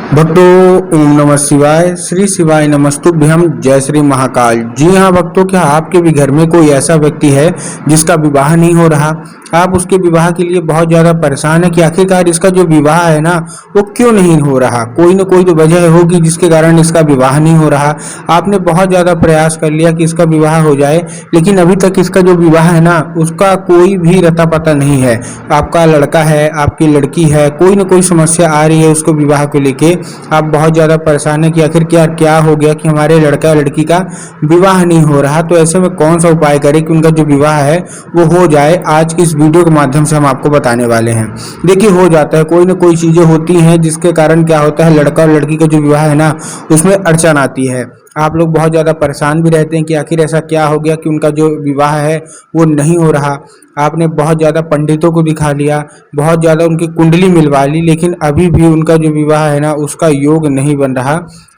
भक्तों, ओम नमः शिवाय। श्री शिवाय नमस्तुभ्यम। जय श्री महाकाल। जी हाँ भक्तों, क्या आपके भी घर में कोई ऐसा व्यक्ति है जिसका विवाह नहीं हो रहा? आप उसके विवाह के लिए बहुत ज़्यादा परेशान है कि आखिरकार इसका जो विवाह है ना, वो क्यों नहीं हो रहा। कोई ना कोई तो वजह होगी जिसके कारण इसका विवाह नहीं हो रहा। आपने बहुत ज़्यादा प्रयास कर लिया कि इसका विवाह हो जाए, लेकिन अभी तक इसका जो विवाह है ना, उसका कोई भी रता पता नहीं है। आपका लड़का है, आपकी लड़की है, कोई ना कोई समस्या आ रही है उसको विवाह को लेके। आप बहुत ज़्यादा परेशान है कि आखिर क्या हो गया कि हमारे लड़का लड़की का विवाह नहीं हो रहा। तो ऐसे में कौन सा उपाय करें कि उनका जो विवाह है वो हो जाए। आज की इस वीडियो के माध्यम से हम आपको बताने वाले हैं। देखिए, हो जाता है, कोई ना कोई चीज़ें होती हैं जिसके कारण क्या होता है, लड़का और लड़की का जो विवाह है ना, उसमें अड़चन आती है। आप लोग बहुत ज़्यादा परेशान भी रहते हैं कि आखिर ऐसा क्या हो गया कि उनका जो विवाह है वो नहीं हो रहा। आपने बहुत ज़्यादा पंडितों को दिखा लिया, बहुत ज़्यादा उनकी कुंडली मिलवा ली, लेकिन अभी भी उनका जो विवाह है ना, उसका योग नहीं बन रहा।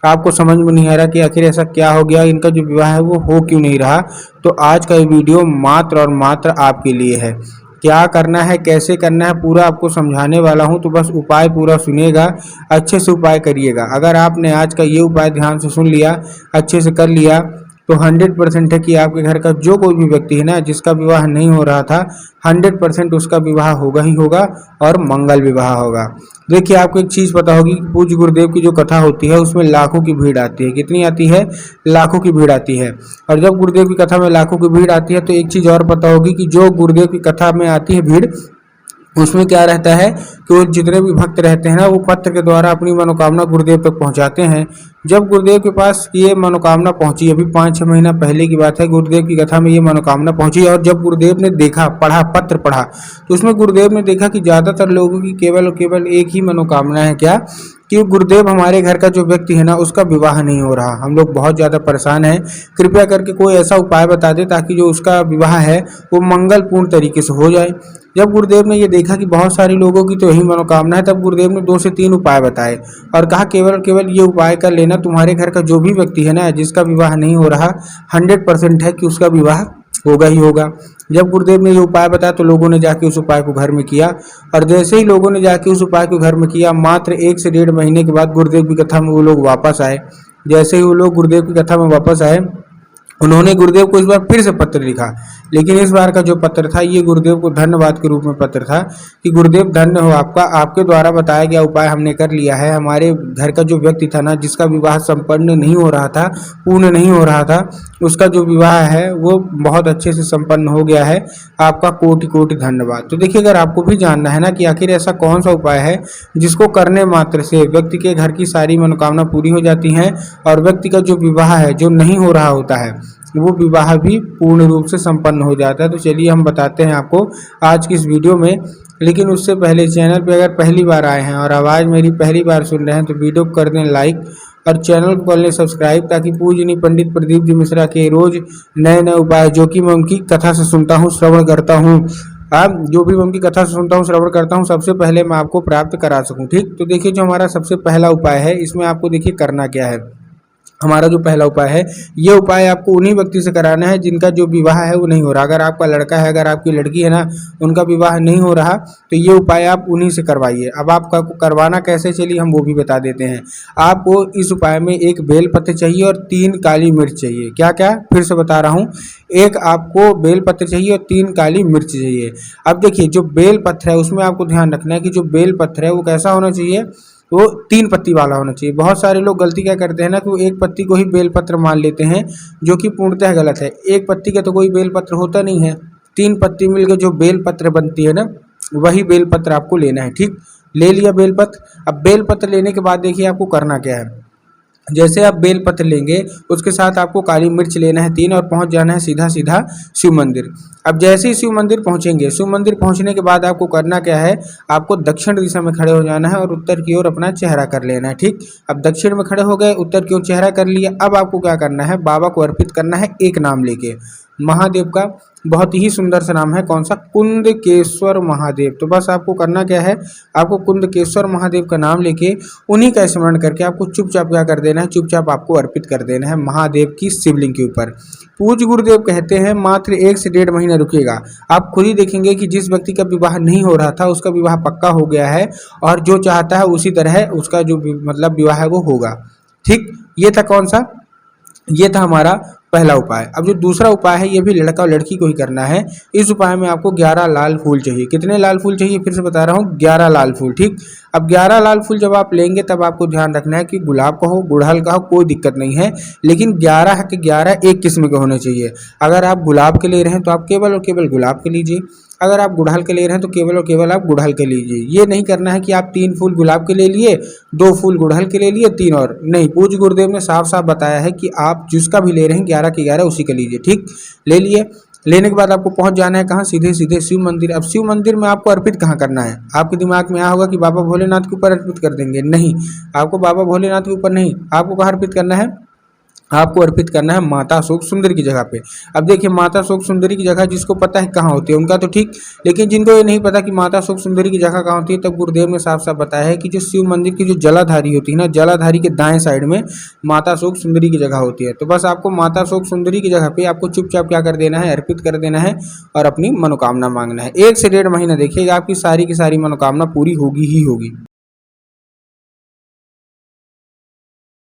आपको समझ में नहीं आ रहा कि आखिर ऐसा क्या हो गया, इनका जो विवाह है वो हो क्यों नहीं रहा। तो आज का ये वीडियो मात्र और मात्र आपके लिए है। क्या करना है, कैसे करना है, पूरा आपको समझाने वाला हूं। तो बस उपाय पूरा सुनिएगा, अच्छे से उपाय करिएगा। अगर आपने आज का ये उपाय ध्यान से सुन लिया, अच्छे से कर लिया, तो 100% है कि आपके घर का जो कोई भी व्यक्ति है ना, जिसका विवाह नहीं हो रहा था, 100% उसका विवाह होगा ही होगा, और मंगल विवाह होगा। देखिए, आपको एक चीज़ पता होगी कि पूज्य गुरुदेव की जो कथा होती है उसमें लाखों की भीड़ आती है। कितनी आती है? लाखों की भीड़ आती है। और जब गुरुदेव की कथा में लाखों की भीड़ आती है, तो एक चीज़ और पता होगी कि जो गुरुदेव की कथा में आती है भीड़, उसमें क्या रहता है कि वो जितने भी भक्त रहते हैं ना, वो पत्र के द्वारा अपनी मनोकामना गुरुदेव तक पहुंचाते हैं। जब गुरुदेव के पास ये मनोकामना पहुंची, अभी 5-6 महीना पहले की बात है, गुरुदेव की कथा में ये मनोकामना पहुंची, और जब गुरुदेव ने देखा, पढ़ा, पत्र पढ़ा, तो उसमें गुरुदेव ने देखा कि ज़्यादातर लोगों की केवल और केवल एक ही मनोकामना है। क्या? कि गुरुदेव, हमारे घर का जो व्यक्ति है ना, उसका विवाह नहीं हो रहा। हम लोग बहुत ज़्यादा परेशान हैं, कृपया करके कोई ऐसा उपाय बता दे ताकि जो उसका विवाह है वो मंगलपूर्ण तरीके से हो जाए। जब गुरुदेव ने ये देखा कि बहुत सारे लोगों की तो यही मनोकामना है, तब गुरुदेव ने 2 से 3 उपाय बताए और कहा केवल और केवल ये उपाय कर लेना, तुम्हारे घर का जो भी व्यक्ति है ना, जिसका विवाह नहीं हो रहा, 100% है कि उसका विवाह होगा ही होगा। जब गुरुदेव ने ये उपाय बताया तो लोगों ने जाके उस उपाय को घर में किया, और जैसे ही लोगों ने जाके उस उपाय को घर में किया, मात्र 1 से 1.5 महीने के बाद गुरुदेव की कथा में वो लोग वापस आए। जैसे ही वो लोग गुरुदेव की कथा में वापस आए, उन्होंने गुरुदेव को इस बार फिर से पत्र लिखा, लेकिन इस बार का जो पत्र था, ये गुरुदेव को धन्यवाद के रूप में पत्र था कि गुरुदेव धन्य हो आपका, आपके द्वारा बताया गया उपाय हमने कर लिया है। हमारे घर का जो व्यक्ति था ना, जिसका विवाह संपन्न नहीं हो रहा था, पूर्ण नहीं हो रहा था, उसका जो विवाह है वो बहुत अच्छे से संपन्न हो गया है। आपका कोटि कोटि धन्यवाद। तो देखिए, अगर आपको भी जानना है ना कि आखिर ऐसा कौन सा उपाय है जिसको करने मात्र से व्यक्ति के घर की सारी मनोकामना पूरी हो जाती हैं, और व्यक्ति का जो विवाह है, जो नहीं हो रहा होता है, वो विवाह भी पूर्ण रूप से संपन्न हो जाता है। तो चलिए हम बताते हैं आपको आज की इस वीडियो में। लेकिन उससे पहले चैनल पे अगर पहली बार आए हैं और आवाज़ मेरी पहली बार सुन रहे हैं, तो वीडियो को कर दें लाइक और चैनल को कर लें सब्सक्राइब, ताकि पूजनीय पंडित प्रदीप जी मिश्रा के रोज़ नए नए उपाय, जो कि मैं उनकी कथा से सुनता हूँ, श्रवण करता हूँ, अब जो भी मैं उनकी कथा से सुनता हूँ, श्रवण करता हूँ, सबसे पहले मैं आपको प्राप्त करा सकूँ। ठीक, तो देखिए, जो हमारा सबसे पहला उपाय है, इसमें आपको देखिए करना क्या है। हमारा जो पहला उपाय है, ये उपाय आपको उन्हीं व्यक्ति से कराना है जिनका जो विवाह है वो नहीं हो रहा। अगर आपका लड़का है, अगर आपकी लड़की है ना, उनका विवाह नहीं हो रहा, तो ये उपाय आप उन्हीं से करवाइए। अब आपका करवाना कैसे, चलिए हम वो भी बता देते हैं। आपको इस उपाय में 1 बेलपत्र चाहिए और 3 काली मिर्च चाहिए। क्या क्या, फिर से बता रहा हूँ, 1 आपको बेलपत्र चाहिए और 3 काली मिर्च चाहिए। अब देखिए, जो बेलपत्र है उसमें आपको ध्यान रखना है कि जो बेलपत्र है वो कैसा होना चाहिए, वो 3 पत्ती वाला होना चाहिए। बहुत सारे लोग गलती क्या करते हैं ना, कि वो 1 पत्ती को ही बेलपत्र मान लेते हैं, जो कि पूर्णतः गलत है। 1 पत्ती का तो कोई बेलपत्र होता नहीं है, 3 पत्ती मिलकर जो बेलपत्र बनती है ना, वही बेलपत्र आपको लेना है। ठीक, ले लिया बेलपत्र। अब बेलपत्र लेने के बाद देखिए आपको करना क्या है। जैसे आप बेलपत्र लेंगे, उसके साथ आपको काली मिर्च लेना है 3, और पहुंच जाना है सीधा सीधा शिव मंदिर। अब जैसे ही शिव मंदिर पहुंचेंगे, शिव मंदिर पहुंचने के बाद आपको करना क्या है, आपको दक्षिण दिशा में खड़े हो जाना है और उत्तर की ओर अपना चेहरा कर लेना है। ठीक, अब दक्षिण में खड़े हो गए, उत्तर की ओर चेहरा कर लिया। अब आपको क्या करना है, बाबा को अर्पित करना है एक नाम लेके। महादेव का बहुत ही सुंदर सा नाम है, कौन सा? कुंदकेश्वर महादेव। तो बस आपको करना क्या है, आपको कुंदकेश्वर महादेव का नाम लेके उन्हीं का स्मरण करके आपको चुपचाप क्या कर देना है, चुपचाप आपको अर्पित कर देना है महादेव की शिवलिंग के ऊपर। पूज्य गुरुदेव कहते हैं मात्र 1 से 1.5 महीना रुकेगा, आप खुद ही देखेंगे कि जिस व्यक्ति का विवाह नहीं हो रहा था उसका विवाह पक्का हो गया है, और जो चाहता है उसी तरह उसका जो मतलब विवाह है वो होगा। ठीक, ये था कौन सा? ये था हमारा पहला उपाय। अब जो दूसरा उपाय है ये भी लड़का और लड़की को ही करना है। इस उपाय में आपको 11 लाल फूल चाहिए। कितने लाल फूल चाहिए? फिर से बता रहा हूँ, 11 लाल फूल। ठीक, अब 11 लाल फूल जब आप लेंगे तब आपको ध्यान रखना है कि गुलाब का हो, गुड़हल का हो, कोई दिक्कत नहीं है, लेकिन 11 के 11 एक किस्म के होने चाहिए। अगर आप गुलाब के ले रहे हैं तो आप केवल और केवल गुलाब के लीजिए, अगर आप गुड़हल के ले रहे हैं तो केवल और केवल आप गुड़हल के लीजिए। ये नहीं करना है कि आप 3 फूल गुलाब के ले लिए, 2 फूल गुड़हल के ले लिए, 3 और नहीं। पूज्य गुरुदेव ने साफ साफ बताया है कि आप जिसका भी ले रहे हैं 11 के 11 उसी का लीजिए। ठीक, ले लिए। लेने के बाद आपको पहुंच जाना है कहाँ? सीधे सीधे शिव मंदिर। अब शिव मंदिर में आपको अर्पित कहाँ करना है? आपके दिमाग में आया होगा कि बाबा भोलेनाथ के ऊपर अर्पित कर देंगे। नहीं, आपको बाबा भोलेनाथ के ऊपर नहीं, आपको कहाँ अर्पित करना है? आपको अर्पित करना है माता अशोक सुंदरी की जगह पे। अब देखिए, माता अशोक सुंदरी की जगह जिसको पता है कहाँ होती है उनका तो ठीक, लेकिन जिनको ये नहीं पता कि माता अशोक सुंदरी की जगह कहाँ होती है, तब गुरुदेव ने साफ साफ बताया है कि जो शिव मंदिर की जो जलाधारी होती है ना, जलाधारी के दाएं साइड में माता अशोक सुंदरी की जगह होती है। तो बस आपको माता अशोक सुंदरी की जगह पे आपको चुपचाप क्या कर देना है? अर्पित कर देना है और अपनी मनोकामना मांगना है। 1 से 1.5 महीना देखिएगा आपकी सारी की सारी मनोकामना पूरी होगी ही होगी।